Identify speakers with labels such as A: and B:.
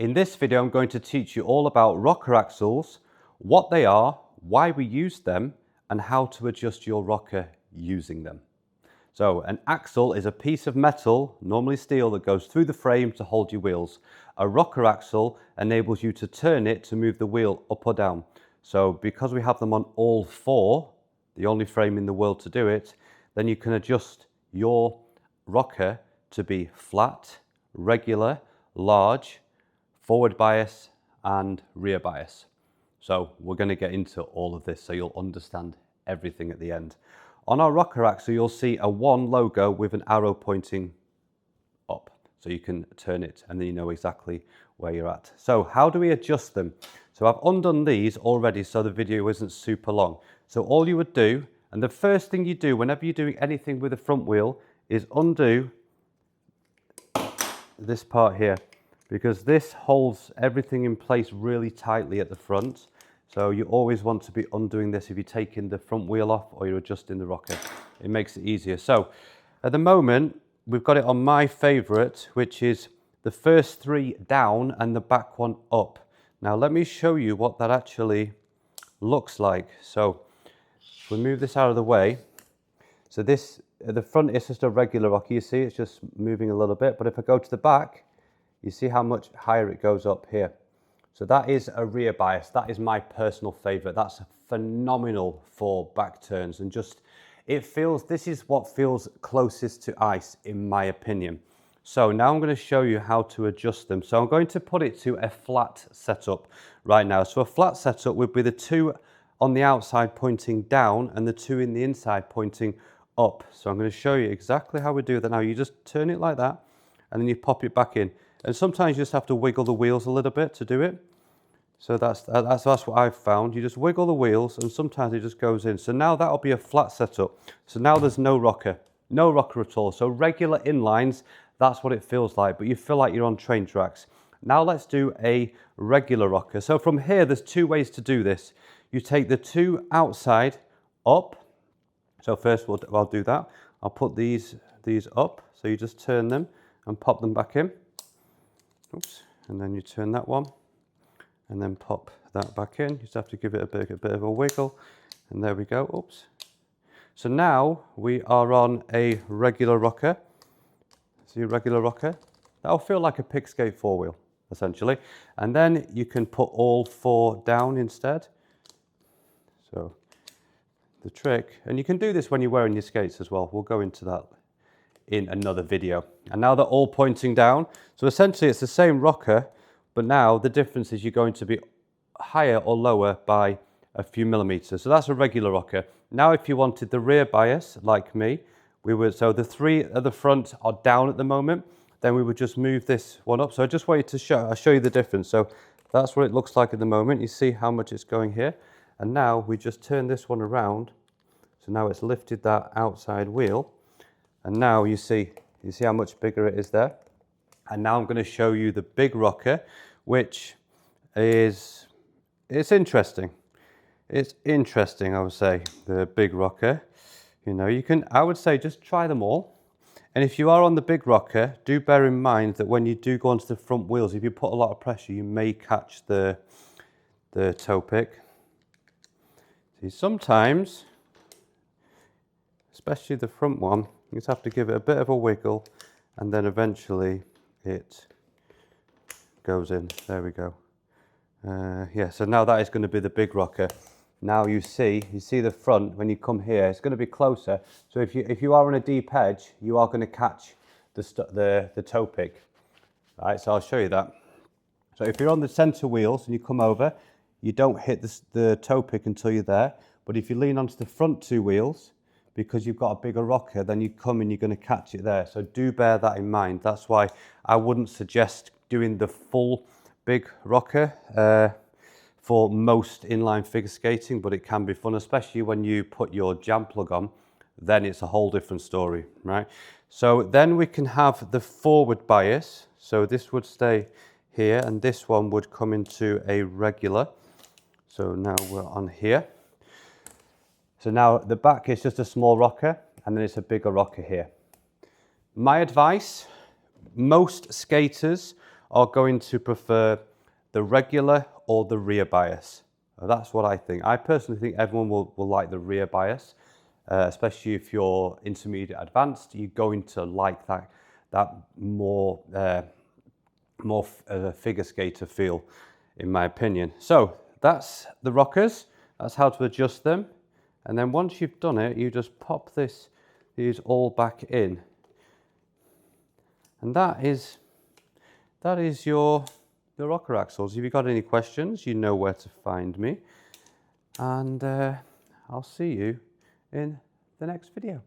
A: In this video, I'm going to teach you all about rocker axles, what they are, why we use them, and how to adjust your rocker using them. So an axle is a piece of metal, normally steel, that goes through the frame to hold your wheels. A rocker axle enables you to turn it to move the wheel up or down. So because we have them on all four, the only frame in the world to do it, then you can adjust your rocker to be flat, regular, large, forward bias and rear bias. So we're going to get into all of this so you'll understand everything at the end. On our rocker axle, you'll see a 1 logo with an arrow pointing up. So you can turn it and then you know exactly where you're at. So how do we adjust them? So I've undone these already so the video isn't super long. So all you would do, and the first thing you do whenever you're doing anything with the front wheel, is undo this part here, because this holds everything in place really tightly at the front. So you always want to be undoing this if you're taking the front wheel off or you're adjusting the rocker. It makes it easier. So at the moment, we've got it on my favorite, which is the first 3 down and the back one up. Now let me show you what that actually looks like. So if we move this out of the way. So this, at the front is just a regular rocker. You see it's just moving a little bit, but if I go to the back, you see how much higher it goes up here. So that is a rear bias. That is my personal favorite. That's phenomenal for back turns and just, this is what feels closest to ice in my opinion. So now I'm going to show you how to adjust them. So I'm going to put it to a flat setup right now. So a flat setup would be the 2 on the outside pointing down and the 2 in the inside pointing up. So I'm going to show you exactly how we do that. Now you just turn it like that and then you pop it back in. And sometimes you just have to wiggle the wheels a little bit to do it. So that's what I've found. You just wiggle the wheels and sometimes it just goes in. So now that'll be a flat setup. So now there's no rocker at all. So regular inlines, that's what it feels like, but you feel like you're on train tracks. Now let's do a regular rocker. So from here, there's 2 ways to do this. You take the 2 outside up. So first I'll do that. I'll put these up. So you just turn them and pop them back in. Oops, and then you turn that one and then pop that back in. You just have to give it a bit of a wiggle and there we go. Oops. So now we are on a regular rocker. See a regular rocker? That'll feel like a pig skate 4-wheel essentially. And then you can put all 4 down instead. So the trick, and you can do this when you're wearing your skates as well. We'll go into that in another video. And now they're all pointing down. So essentially it's the same rocker, but now the difference is you're going to be higher or lower by a few millimeters. So that's a regular rocker. Now if you wanted the rear bias, like me, so the 3 at the front are down at the moment, then we would just move this one up. So I just wanted to I'll show you the difference. So that's what it looks like at the moment. You see how much it's going here. And now we just turn this one around. So now it's lifted that outside wheel. And now you see how much bigger it is there. And now I'm going to show you the big rocker, which it's interesting. It's interesting, I would say, the big rocker. You know, I would say just try them all. And if you are on the big rocker, do bear in mind that when you do go onto the front wheels, if you put a lot of pressure, you may catch the toe pick. See, sometimes, especially the front one, you just have to give it a bit of a wiggle and then eventually it goes in. There we go. Yeah, so now that is going to be the big rocker. Now you see the front when you come here, it's going to be closer. So if you are on a deep edge, you are going to catch the toe pick. All right, so I'll show you that. So if you're on the center wheels and you come over, you don't hit the toe pick until you're there. But if you lean onto the front 2 wheels, because you've got a bigger rocker, then you come and you're going to catch it there. So do bear that in mind. That's why I wouldn't suggest doing the full big rocker for most inline figure skating, but it can be fun, especially when you put your jam plug on, then it's a whole different story, right? So then we can have the forward bias. So this would stay here and this one would come into a regular. So now we're on here. So now the back is just a small rocker and then it's a bigger rocker here. My advice, most skaters are going to prefer the regular or the rear bias. That's what I think. I personally think everyone will like the rear bias, especially if you're intermediate advanced. You're going to like that more figure skater feel, in my opinion. So that's the rockers. That's how to adjust them. And then once you've done it, you just pop these all back in. And that is your rocker axles. If you've got any questions, you know where to find me. And I'll see you in the next video.